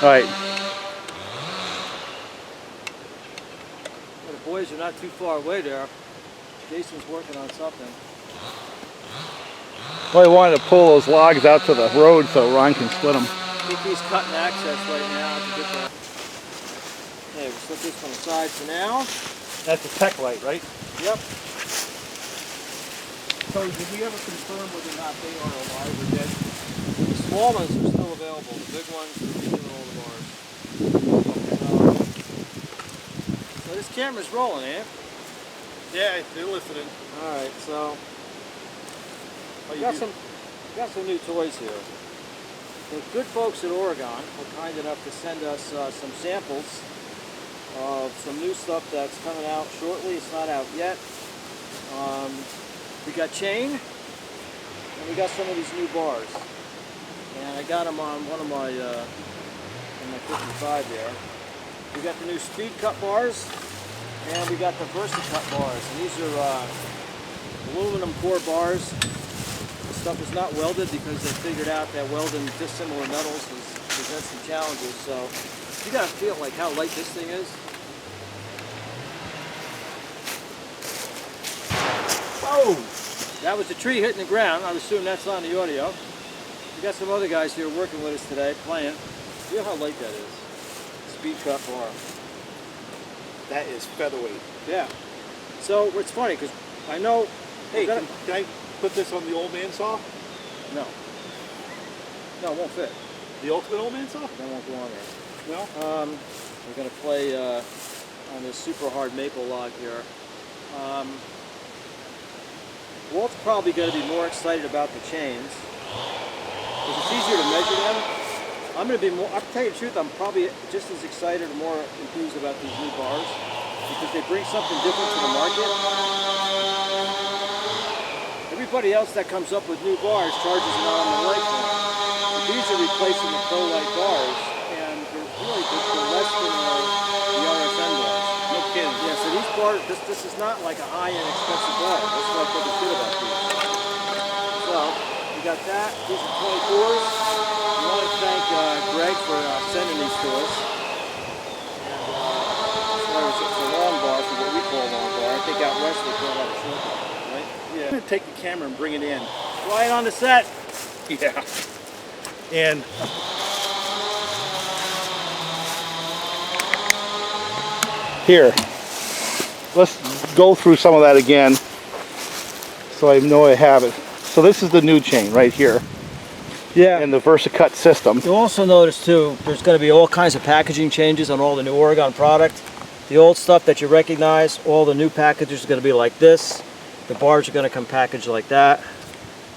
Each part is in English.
All right. Well, the boys are not too far away there. Jason's working on something. Well, I wanted to pull those logs out to the road so Ron can split them. I think he's cutting access right now to get that. Okay, we'll set this one aside for now. That's a tech light, right? Yep. So did we ever confirm whether or not they are alive or dead? The small ones are still available. The big ones are doing all the bars. So this camera's rolling, eh? Yeah, they're listening. All right, so we got some new toys here. The good folks at Oregon were kind enough to send us some samples of some new stuff that's coming out shortly. It's not out yet. We got chain, and we got some of these new bars. And I got them on one of my, on my 55 there. We got the new speed cut bars, and we got the VersaCut bars. And these are aluminum core bars. The stuff is not welded because they figured out that welding dissimilar metals presents some challenges. So you gotta feel like how light this thing is. Whoa! That was a tree hitting the ground. I assume that's on the audio. We got some other guys here working with us today, playing. Feel how light that is. Speed cut bar. That is featherweight. Yeah. So it's funny because I know. Hey, can I put this on the old man saw? No. No, it won't fit. The ultimate old man saw? That won't go on there. No? We're going to play on this super hard maple log here. Walt's probably going to be more excited about the chains because it's easier to measure them. I'm going to be more, I'll tell you the truth, I'm probably just as excited or more enthused about these new bars because they bring something different to the market. Everybody else that comes up with new bars charges an arm and a leg for them. But these are replacing the Pro-Light bars, and they're really they're less than the RSN bars. No kidding. Yeah, so these bars, this is not like a high-end expensive bar. That's what I thought was good about these. So, we got that. These are 24s. I want to thank Greg for sending these to us. And it's a long bar for what we call a long bar. I think out west they call that a short bar, right? Yeah. I'm going to take the camera and bring it in. Fly it on the set. Yeah. And here, let's go through some of that again so I know I have it. So this is the new chain right here. Yeah. And the VersaCut system. You'll also notice too, there's going to be all kinds of packaging changes on all the new Oregon product. The old stuff that you recognize, all the new packages are going to be like this. The bars are going to come packaged like that.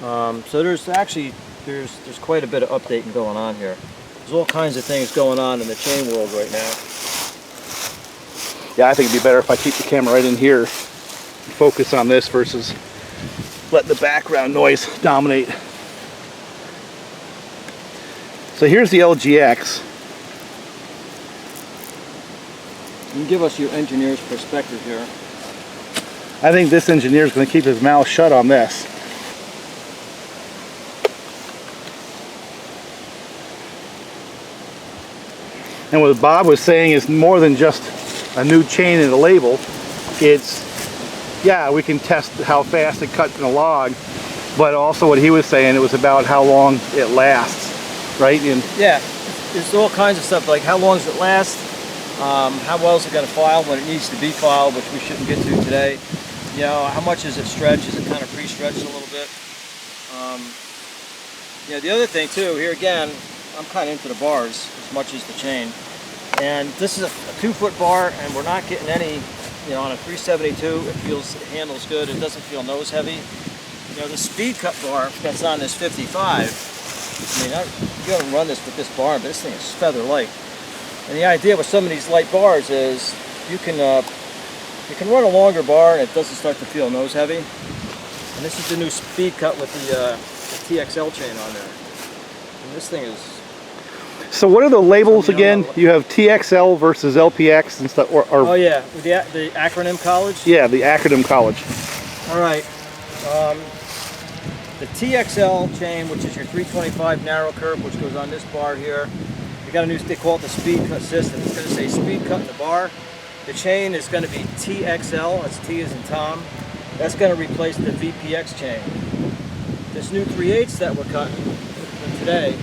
So there's actually there's quite a bit of updating going on here. There's all kinds of things going on in the chain world right now. Yeah, I think it'd be better if I keep the camera right in here and focus on this versus let the background noise dominate. So here's the LGX. You can give us your engineer's perspective here. I think this engineer is going to keep his mouth shut on this. And what Bob was saying is more than just a new chain and a label. It's, yeah, we can test how fast it cuts in a log, but also what he was saying, it was about how long it lasts, right? And yeah, there's all kinds of stuff like how long does it last, how well is it going to file when it needs to be filed, which we shouldn't get to today. You know, how much is it stretched? Is it kind of pre-stretched a little bit? Yeah, the other thing too, here again, I'm kind of into the bars as much as the chain. And this is a 2-foot bar, and we're not getting any, you know, on a 372, it handles good. It doesn't feel nose heavy. You know, the speed cut bar that's on this 55, I mean, you gotta run this with this bar, but this thing is feather light. And the idea with some of these light bars is you can run a longer bar and it doesn't start to feel nose heavy. And this is the new speed cut with the TXL chain on there. And this thing is... So what are the labels again? You have TXL versus LPX and stuff. Or oh yeah, the acronym college? Yeah, the acronym college. All right. The TXL chain, which is your 325 narrow curve, which goes on this bar here. You got a new, they call it the speed cut system. It's going to say speed cut in the bar. The chain is going to be TXL, that's T as in Tom. That's going to replace the VPX chain. This new 3/8 that we're cutting today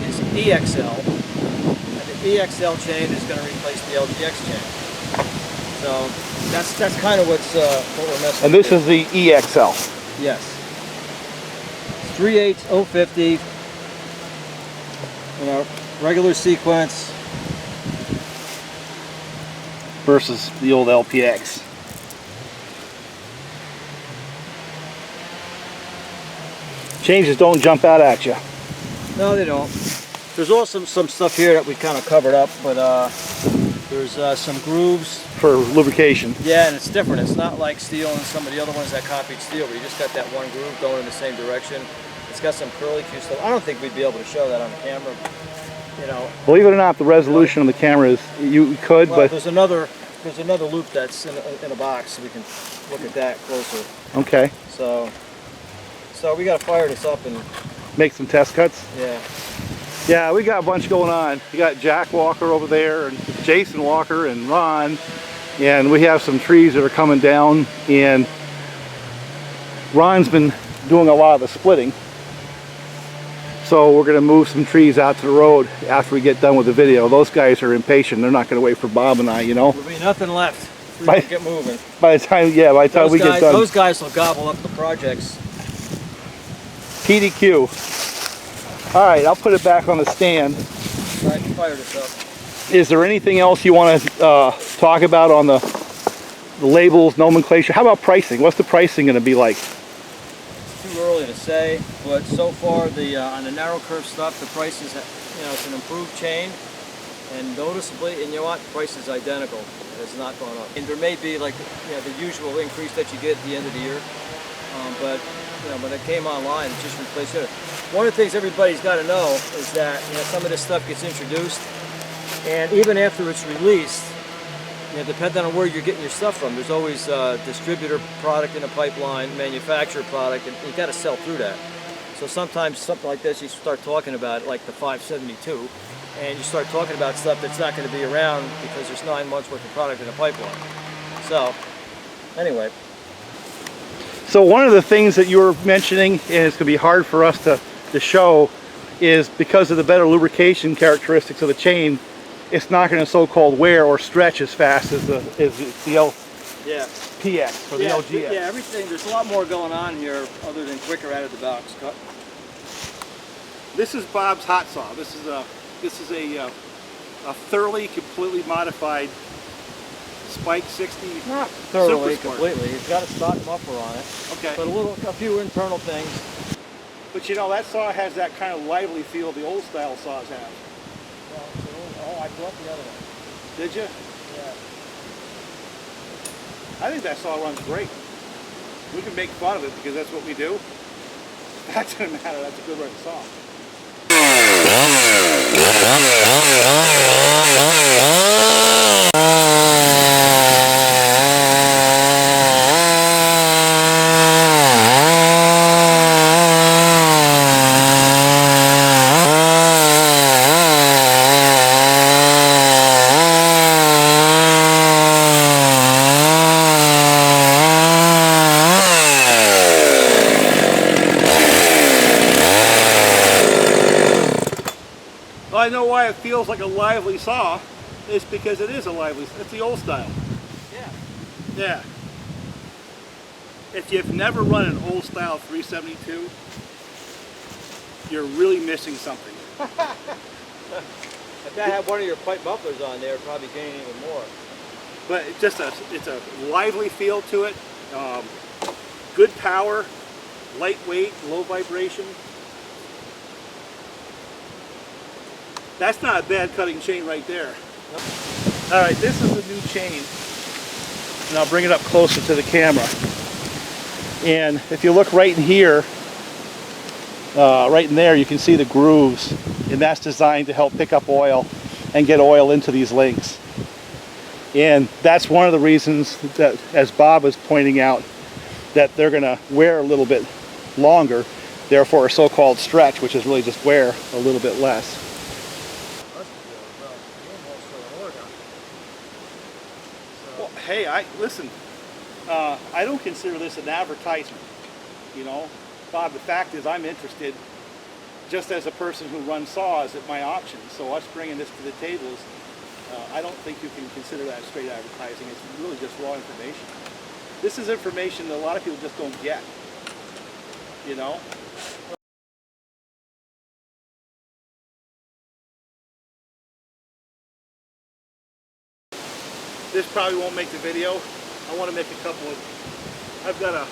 is EXL. And the EXL chain is going to replace the LGX chain. So that's kind of what we're messing with. And this is the EXL. Yes. 3/8 050. You know, regular sequence versus the old LPX. Changes don't jump out at you. No, they don't. There's also some stuff here that we kind of covered up, but there's some grooves. For lubrication. Yeah, and it's different. It's not like steel and some of the other ones that copied steel, where you just got that one groove going in the same direction. It's got some curly-Q stuff. I don't think we'd be able to show that on the camera. You know. Believe it or not, the resolution on the camera is, you could, well, but... There's another loop that's in a box, so we can look at that closer. Okay. So we got to fire this up and... Make some test cuts? Yeah. Yeah, we got a bunch going on. We got Jack Walker over there, and Jason Walker, and Ron, and we have some trees that are coming down, and Ron's been doing a lot of the splitting. So we're going to move some trees out to the road after we get done with the video. Those guys are impatient. They're not going to wait for Bob and I, you know. There'll be nothing left. We can get moving. By the time we get done. Those guys will gobble up the projects. PDQ. All right, I'll put it back on the stand. I can fire this up. Is there anything else you want to talk about on the labels, nomenclature? How about pricing? What's the pricing going to be like? Too early to say, but so far on the narrow curve stuff, the price is, it's an improved chain, and noticeably, and you know what, the price is identical. It has not gone up. And there may be like the usual increase that you get at the end of the year, but when it came online, it just replaced it. One of the things everybody's got to know is that some of this stuff gets introduced, and even after it's released, depending on where you're getting your stuff from, there's always a distributor product in a pipeline, manufacturer product, and you got to sell through that. So sometimes something like this, you start talking about like the 572, and you start talking about stuff that's not going to be around because there's 9 months worth of product in a pipeline. So anyway. So one of the things that you were mentioning, and it's going to be hard for us to show, is because of the better lubrication characteristics of the chain, it's not going to so-called wear or stretch as fast as the PX or the LGX. Yeah, everything. There's a lot more going on here other than quicker out of the box cut. This is Bob's hot saw. This is a thoroughly, completely modified Spike 60. Not thoroughly, completely. It's got a stock muffler on it. Okay. But a few internal things. But that saw has that kind of lively feel the old style saws have. Oh, I brought the other one. Did you? Yeah. I think that saw runs great. We can make fun of it because that's what we do. That doesn't matter. That's a good running saw. I know why it feels like a lively saw. It's because it is a lively. It's the old style. Yeah. Yeah. If you've never run an old style 372, you're really missing something. If that had one of your pipe mufflers on there, it'd probably gain even more. But it's a lively feel to it. Good power, lightweight, low vibration. That's not a bad cutting chain right there. Nope. All right, this is the new chain, and I'll bring it up closer to the camera. And if you look right in here, right in there, you can see the grooves, and that's designed to help pick up oil and get oil into these links. And that's one of the reasons that, as Bob was pointing out, that they're going to wear a little bit longer, therefore a so-called stretch, which is really just wear a little bit less. Hey, listen. I don't consider this an advertisement. You know, Bob. The fact is, I'm interested. Just as a person who runs saws at my auction, so us bringing this to the table is, I don't think you can consider that straight advertising. It's really just raw information. This is information that a lot of people just don't get, you know? This probably won't make the video. I want to make a couple of, I've got a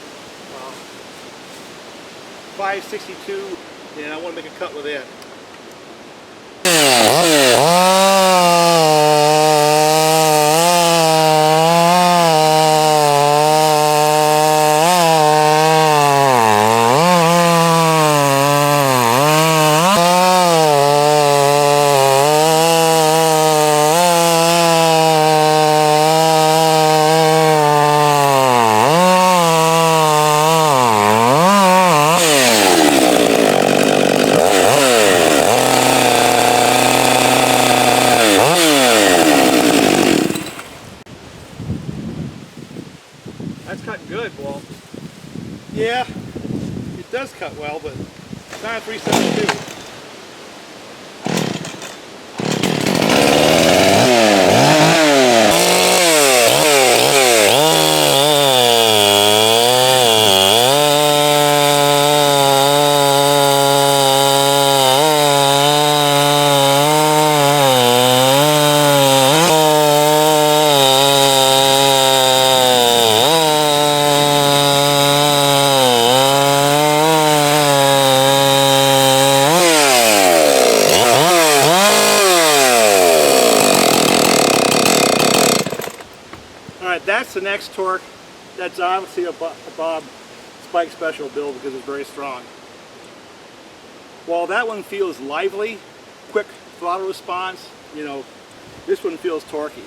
562, and I want to make a cut with it. That's cutting good, Walt. Yeah, it does cut well, but it's not a 372. That's the next torque. That's obviously a Bob Spike Special build because it's very strong. While that one feels lively, quick throttle response, you know, this one feels torquey.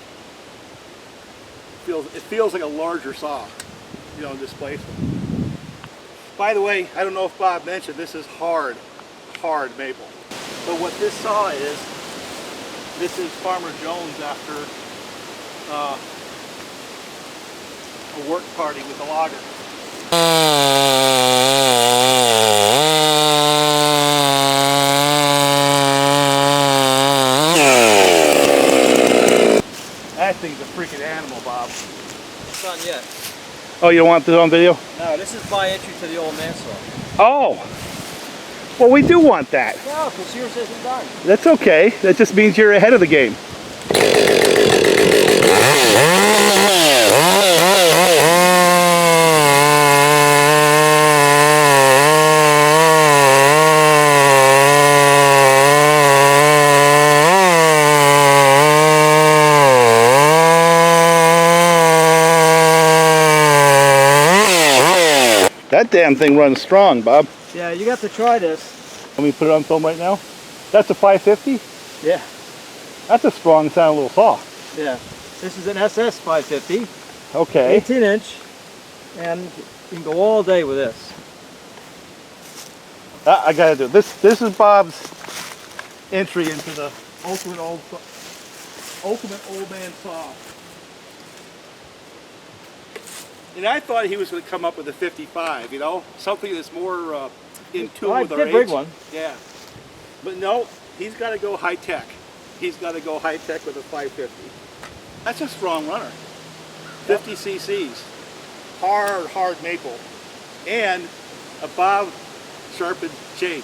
It feels like a larger saw, you know, displacement. By the way, I don't know if Bob mentioned, this is hard maple. But what this saw is, this is Farmer Jones after a work party with a logger. That thing's a freaking animal, Bob. It's not yet. Oh, you don't want this on video? No, this is my entry to the old man saw. Oh! Well, we do want that. No, because yours isn't done. That's okay. That just means you're ahead of the game. That damn thing runs strong, Bob. Yeah, you got to try this. Let me put it on film right now. That's a 550? Yeah. That's a strong sound little saw. Yeah. This is an SS 550. Okay. 18 inch. And you can go all day with this. I gotta do this. This is Bob's entry into the ultimate old man saw. And I thought he was going to come up with a 55, you know, something that's more in tune with our age. Big one. Yeah, but no, he's got to go high tech. He's got to go high tech with a 550. That's a strong runner. 50 cc's, hard maple, and a Bob sharpened chain.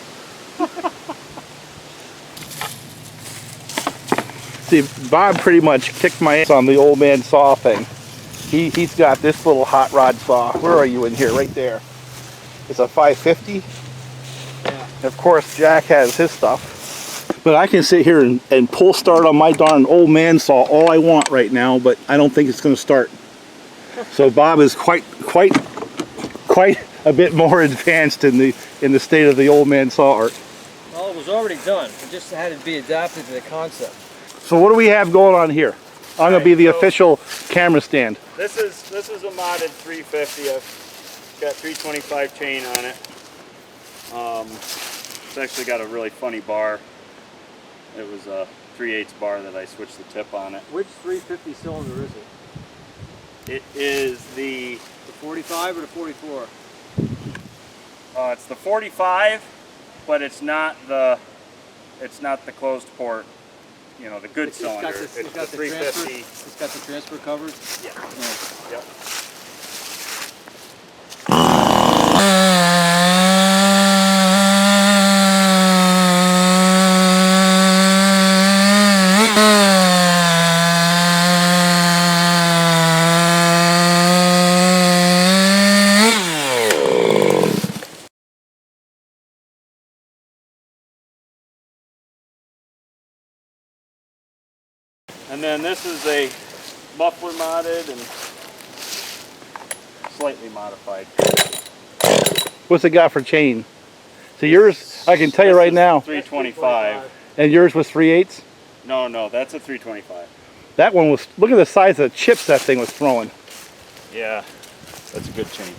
See, Bob pretty much kicked my ass on the old man saw thing. He's got this little hot rod saw. Where are you in here? Right there. It's a 550. Yeah. And of course, Jack has his stuff. But I can sit here and pull start on my darn old man saw all I want right now, but I don't think it's going to start. So Bob is quite a bit more advanced in the state of the old man saw art. Well, it was already done. It just had to be adapted to the concept. So what do we have going on here? I'm going to be the official camera stand. This is a modded 350. I've got 325 chain on it. It's actually got a really funny bar. It was a 3/8 bar that I switched the tip on it. Which 350 cylinder is it? It is the 45 or the 44? it's the 45, but it's not the closed port. You know, the good cylinder. It's the 350. It's got the transfer covers. Yeah. Oh. Yep. And then this is a muffler modded and slightly modified. What's it got for chain? So yours, I can tell you right now. 325. And yours was 3/8? No, that's a 325. That one was, look at the size of the chips that thing was throwing. Yeah, that's a good chain.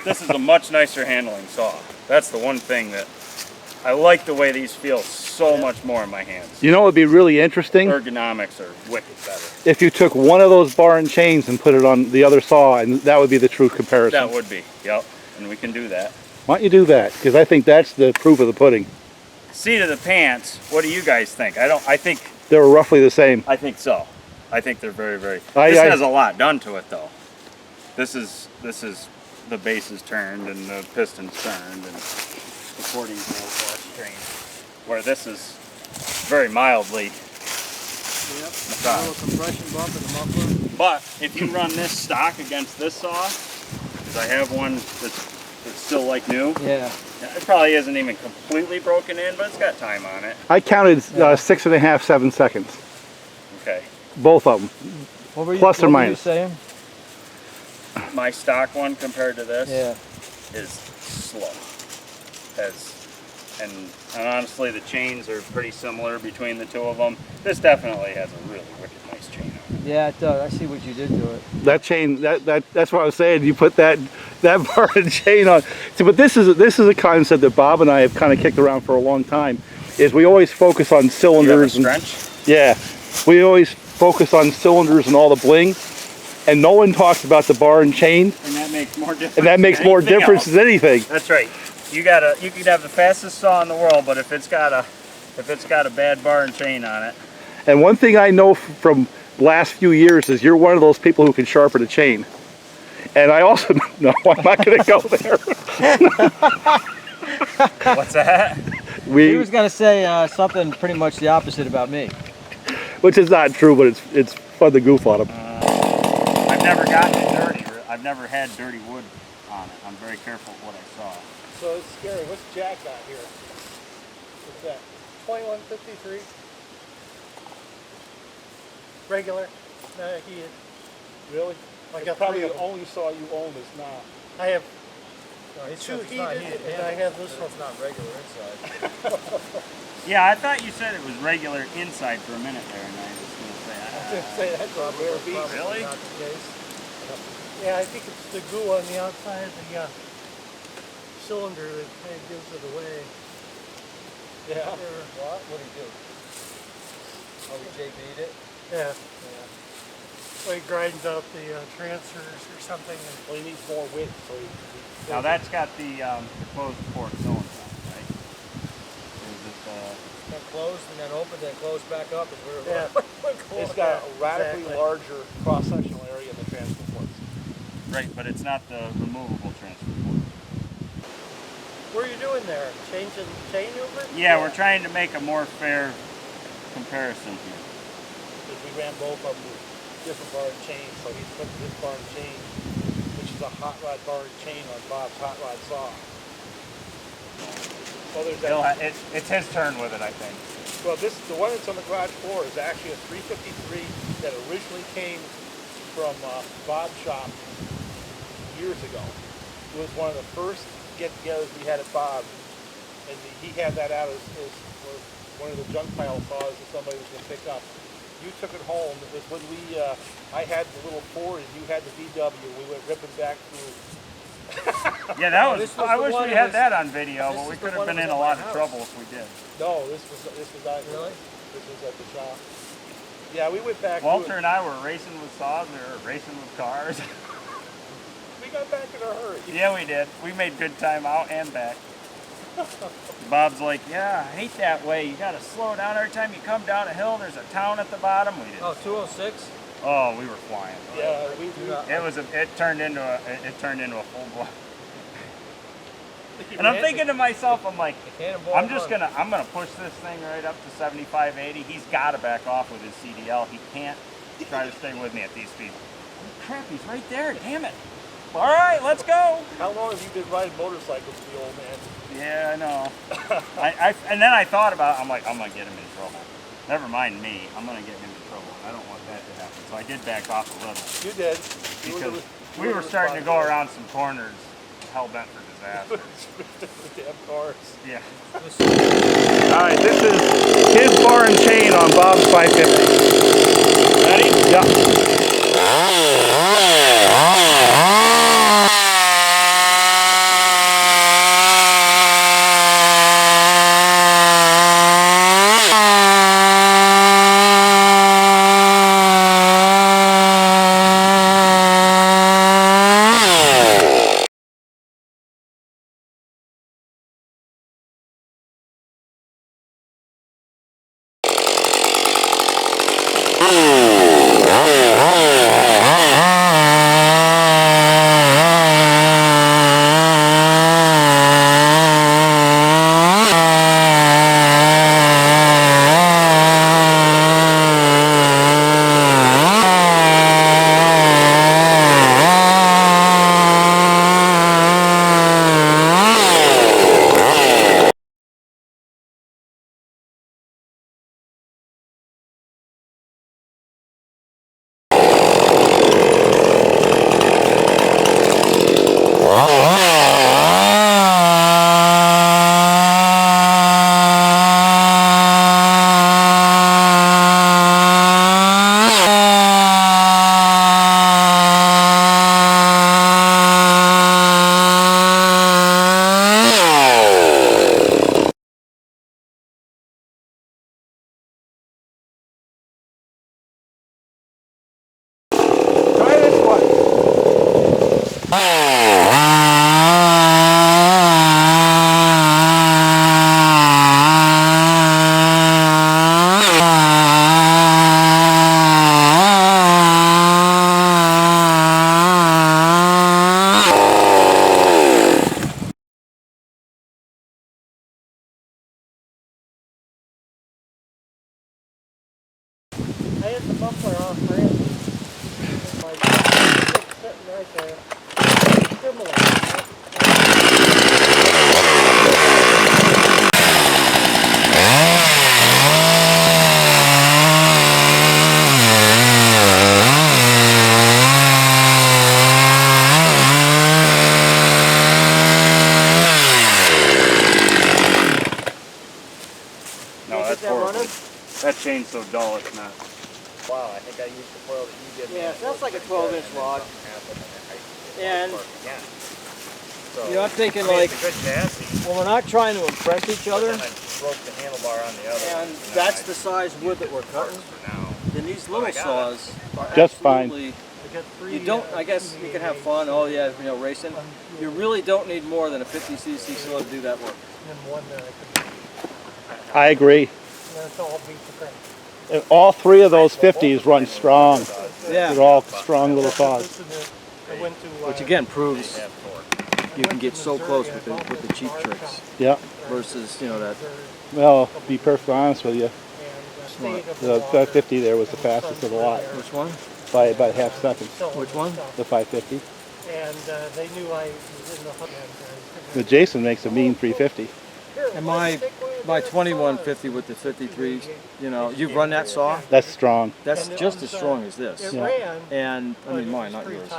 This is a much nicer handling saw. That's the one thing that I like, the way these feel so much more in my hands. You know what would be really interesting? Ergonomics are wicked better. If you took one of those bar and chains and put it on the other saw, and that would be the true comparison. That would be, yep. And we can do that. Why don't you do that? Because I think that's the proof of the pudding. Seat of the pants, what do you guys think? I think They were roughly the same. I think so. I think they're very, very. This has a lot done to it, though. This is the base is turned and the piston's turned and the cording rails strained. Where this is very mildly. Yep. A little compression bump in the muffler. But if you run this stock against this saw, because I have one that's still like new. Yeah. It probably isn't even completely broken in, but it's got time on it. I counted 6.5, 7 seconds. Okay. Both of them. What were you, Plus or what minus. Were you saying? My stock one compared to this Yeah. is slow. And honestly, the chains are pretty similar between the two of them. This definitely has a really wicked nice chain on it. Yeah, it does. I see what you did to it. That chain, that's what I was saying. You put that bar and chain on. So, but this is a concept that Bob and I have kind of kicked around for a long time. Is we always focus on cylinders. You have a strench? Yeah, we always focus on cylinders and all the bling, and no one talks about the bar and chain. And that makes more difference. And that makes more difference than anything. That's right. You could have the fastest saw in the world, but if it's got a bad bar and chain on it. And one thing I know from the last few years is you're one of those people who can sharpen a chain. And I also no, I'm not going to go there. What's that? He was going to say something pretty much the opposite about me. Which is not true, but it's fun to goof on them. I've never gotten it dirty. I've never had dirty wood on it. I'm very careful with what I saw. So it's scary. What's Jack got here? What's that? 2153. Regular. He is. Really? I got probably the only saw you own is not. I have two heated, and I have this one. It's not regular inside. Yeah, I thought you said it was regular inside for a minute there, and I was going to say, That's a rare beast. Really? Not the case. Yeah, I think it's the goo on the outside of the cylinder that kind of gives it away. Yeah. What? What did he do? Oh, he JB'd it? Yeah. So he grinds out the transfers or something. Well, he needs more width, so now that's got the closed port cylinder, right? Is it, Then closed and then opened, then closed back up. And it's got a radically larger cross-sectional area in the transfer ports. right, but it's not the removable transfer port. What are you doing there? Changing chain over? Yeah, we're trying to make a more fair comparison here. Because we ran both of them with different bar and chain, so he's putting this bar and chain, which is a hot rod bar and chain on Bob's hot rod saw. Well, there's He'll that. it's his turn with it, I think. Well, the one that's on the garage floor is actually a 353 that originally came from Bob's shop years ago. It was one of the first get-togethers we had at Bob's, and he had that out as one of the junk pile saws that somebody was going to pick up. You took it home. It was when I had the little Ford and you had the VW. We went ripping back through. Yeah, that was. This was I the wish one we that had was- that on video, this but we is the could have one been that in was a at lot my of house. trouble if we did. No, this was Really? This was at the shop. Yeah, we went back. Walter and I were racing with saws. We were racing with cars. We got back in a hurry. Yeah, we did. We made good time out and back. Bob's like, yeah, I hate that way. You got to slow down every time you come down a hill. There's a town at the bottom. We did. Oh, 206? Oh, we were flying. Yeah, It turned into a full blown. And I'm thinking to myself, I'm like, I'm gonna push this thing right up to 75, 80. He's got to back off with his CDL. He can't try to stay with me at these speeds. Oh, crap, he's right there. Damn it. All right, let's go. How long have you been riding motorcycles with the old man? Yeah, I know. And then I thought about it. I'm like, I'm gonna get him in trouble. Never mind me. I'm gonna get him in trouble. I don't want that to happen. So I did back off a little. You did. Because we were starting to go around some corners, hell bent for disaster. Damn cars. Yeah. All right, this is his bar and chain on Bob's 550. Ready? Yeah. I hit the muffler off for him. My sitting right there. Similar. No, that's that horrible. running? That chain's so dull, it's not. Wow, I think I used the foil that you did. Yeah, that's like a 12-inch log. And you know, I'm thinking like, well, we're not trying to impress each other, Then I broke the handlebar on the other and one. that's the size wood that we're cutting. For now. Then these little saws are Just fine. absolutely. You don't. I guess you can have fun. Oh yeah, you know, racing. You really don't need more than a 50cc saw to do that work. I agree. And all three of those 50s run strong. Yeah. They're all strong little saws. Which again proves you can get so close with the cheap tricks Yeah. versus, you know, that. Well, to be perfectly honest with you, the 550 there was the fastest of the lot Which one? by about half a second. Which one? The 550. And they knew I was in the hunt, and But Jason makes a mean 350. And my 2150 with the 53, you know, you've run that saw. That's strong. That's just as strong as this. Yeah. And I mean mine, not yours.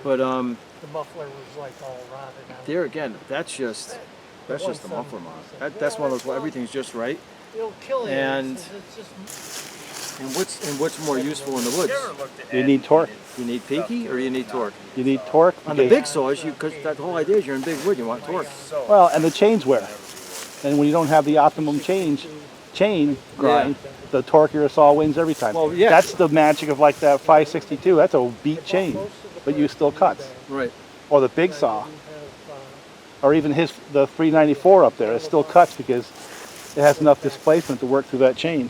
But The muffler was like all rotted out. there again, that's just the muffler mod. That's one of those. Everything's just right. It'll kill you. And It's just what's more useful in the woods? You need torque. You need peaky or you need torque? You need torque. On the because- big saws, because that whole idea is you're in big wood, you want torque. Well, and the chains wear. And when you don't have the optimum chain grind, the torqueier saw wins every time. Well, yeah. That's the magic of like that 562. That's a beat chain, but you still cuts. Right. Or the big saw, or even the 394 up there, it still cuts because it has enough displacement to work through that chain.